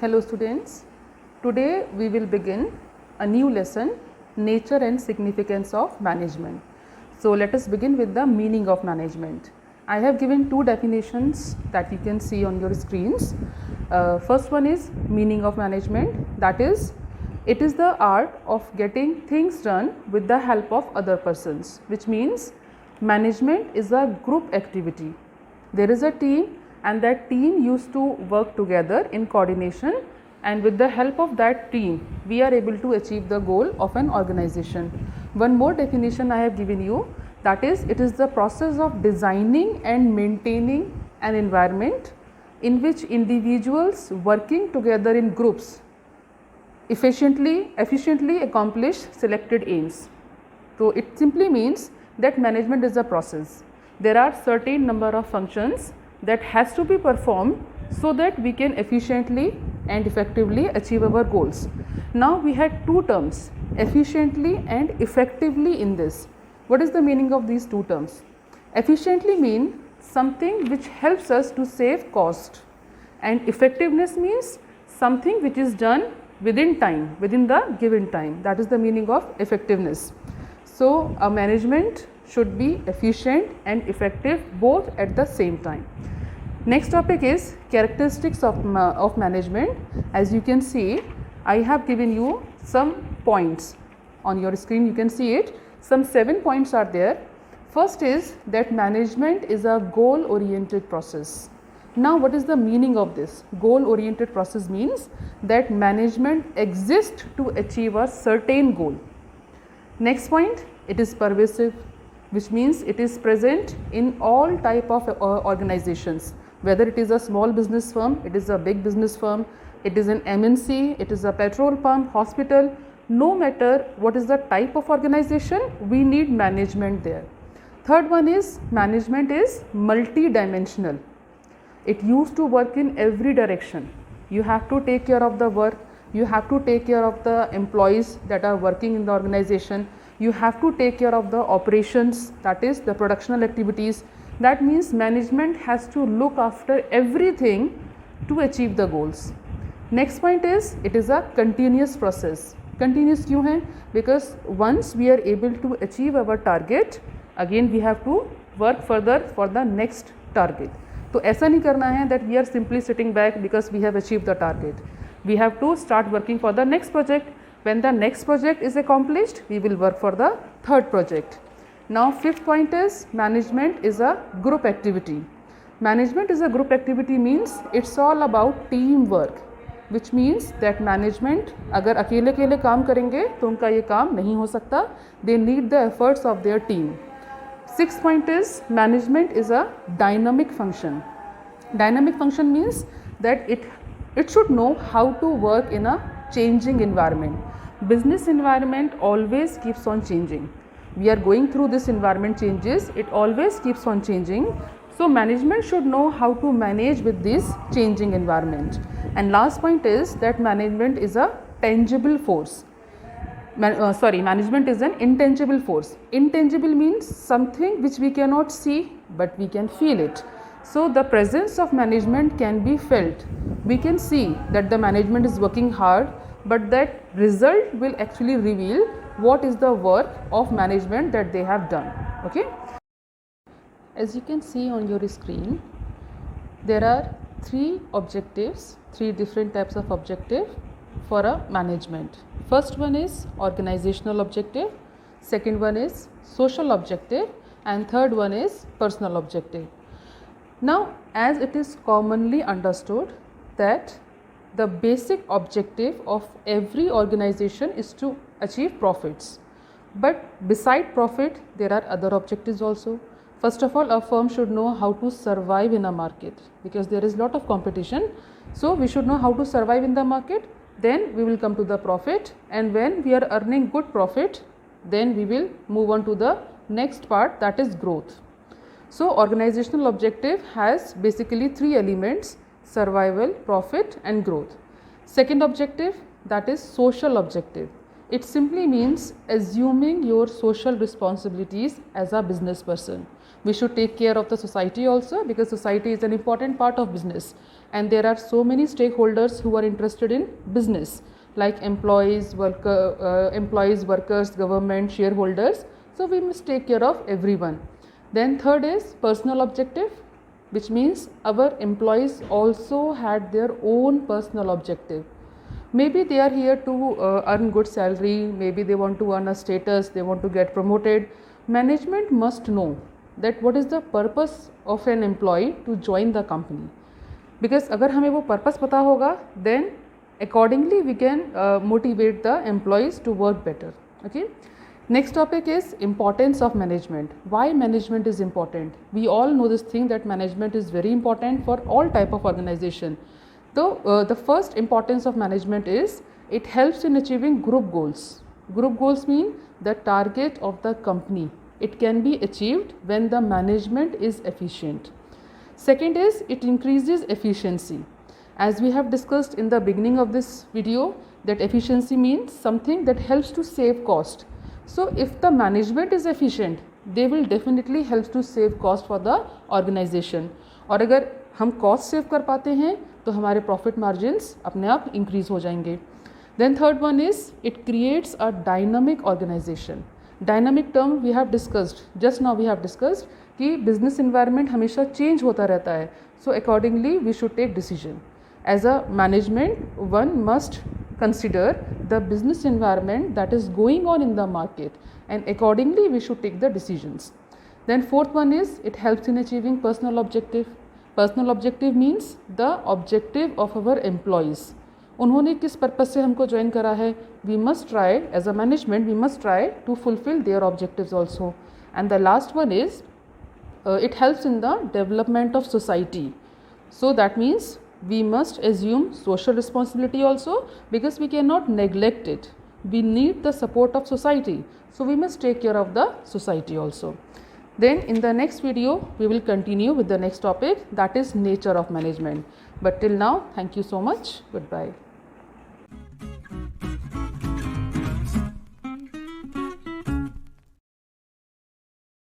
Hello students, today we will begin a new lesson, nature and significance of management. So let us begin with the meaning of management. I have given two definitions that you can see on your screens. First one is meaning of management, that is, it is the art of getting things done with the help of other persons, which means management is a group activity. There is a team and that team used to work together in coordination, and with the help of that team we are able to achieve the goal of an organization. One more definition I have given you, that is, it is the process of designing and maintaining an environment in which individuals working together in groups efficiently accomplish selected aims. So it simply means that management is a process. There are certain number of functions that has to be performed so that we can efficiently and effectively achieve our goals. Now we had two terms, efficiently and effectively, in this. What is the meaning of these two terms? Efficiently mean something which helps us to save cost, and effectiveness means something which is done within time, within the given time. That is the meaning of effectiveness. So a management should be efficient and effective both at the same time. Next topic is characteristics of management. As you can see, I have given you some points on your screen. You can see it. Some 7 points are there. First is that management is a goal oriented process. Now what is the meaning of this? Goal oriented process means that management exists to achieve a certain goal. Next point, it is pervasive, which means it is present in all type of organizations, whether it is a small business firm, it is a big business firm, it is an MNC, it is a petrol pump, hospital. No matter what is the type of organization, we need management there. Third one is management is multi-dimensional. It used to work in every direction. You have to take care of the work, you have to take care of the employees that are working in the organization, you have to take care of the operations, that is the productional activities. That means management has to look after everything to achieve the goals. Next point is it is a continuous process. Continuous क्यों है? Because once we are able to achieve our target, again we have to work further for the next target. तो ऐसा नहीं करना है that we are simply sitting back because we have achieved the target. We have to start working for the next project. When the next project is accomplished, we will work for the third project. Now fifth point is management is a group activity. Management is a group activity means it's all about teamwork, which means that management अगर अकेले अकेले काम करेंगे तो उनका ये काम नहीं हो सकता. They need the efforts of their team. Sixth point is management is a dynamic function. Dynamic function means that it should know how to work in a changing environment. Business environment always keeps on changing. We are going through this environment changes, it always keeps on changing. So management should know how to manage with this changing environment. And last point is that management is a tangible force. Management is an intangible force. Intangible means something which we cannot see but we can feel it. So the presence of management can be felt. We can see that the management is working hard, but that result will actually reveal what is the work of management that they have done. Okay. As you can see on your screen, there are three objectives, three different types of objective for a management. First one is organizational objective, second one is social objective, and third one is personal objective. Now, as it is commonly understood that the basic objective of every organization is to achieve profits, but beside profit there are other objectives also. First of all, a firm should know how to survive in a market because there is lot of competition. So we should know how to survive in the market, then we will come to the profit, and when we are earning good profit, then we will move on to the next part, that is growth. So organizational objective has basically three elements: survival, profit and growth. Second objective, that is social objective. It simply means assuming your social responsibilities as a business person. We should take care of the society also, because society is an important part of business, and there are so many stakeholders who are interested in business, like employees, workers, government, shareholders. So we must take care of everyone. Then third is personal objective, which means our employees also had their own personal objective. Maybe they are here to earn good salary, maybe they want to earn a status, they want to get promoted. Management must know that what is the purpose of an employee to join the company. Because अगर हमें वो purpose पता होगा, then accordingly we can motivate the employees to work better. Okay. Next topic is importance of management. Why management is important? We all know this thing that management is very important for all type of organization. So the first importance of management is it helps in achieving group goals. Group goals mean the target of the company. It can be achieved when the management is efficient. Second is it increases efficiency. As we have discussed in the beginning of this video, that efficiency means something that helps to save cost. So if the management is efficient, they will definitely help to save cost for the organization. और अगर हम cost save कर पाते हैं तो हमारे profit margins अपने आप increase हो जाएंगे. Then third one is it creates a dynamic organization. Dynamic term we have discussed, just now we have discussed कि business environment हमेशा change होता रहता है. So accordingly we should take decision. As a management, one must consider the business environment that is going on in the market, and accordingly we should take the decisions. Then fourth one is it helps in achieving personal objective. Personal objective means the objective of our employees. उन्होंने किस purpose से हमको join करा है, we must try as a management, we must try to fulfill their objectives also. And the last one is it helps in the development of society. So that means we must assume social responsibility also, because we cannot neglect it. We need the support of society, so we must take care of the society also. Then in the next video we will continue with the next topic, that is nature of management. But till now, thank you so much. Goodbye.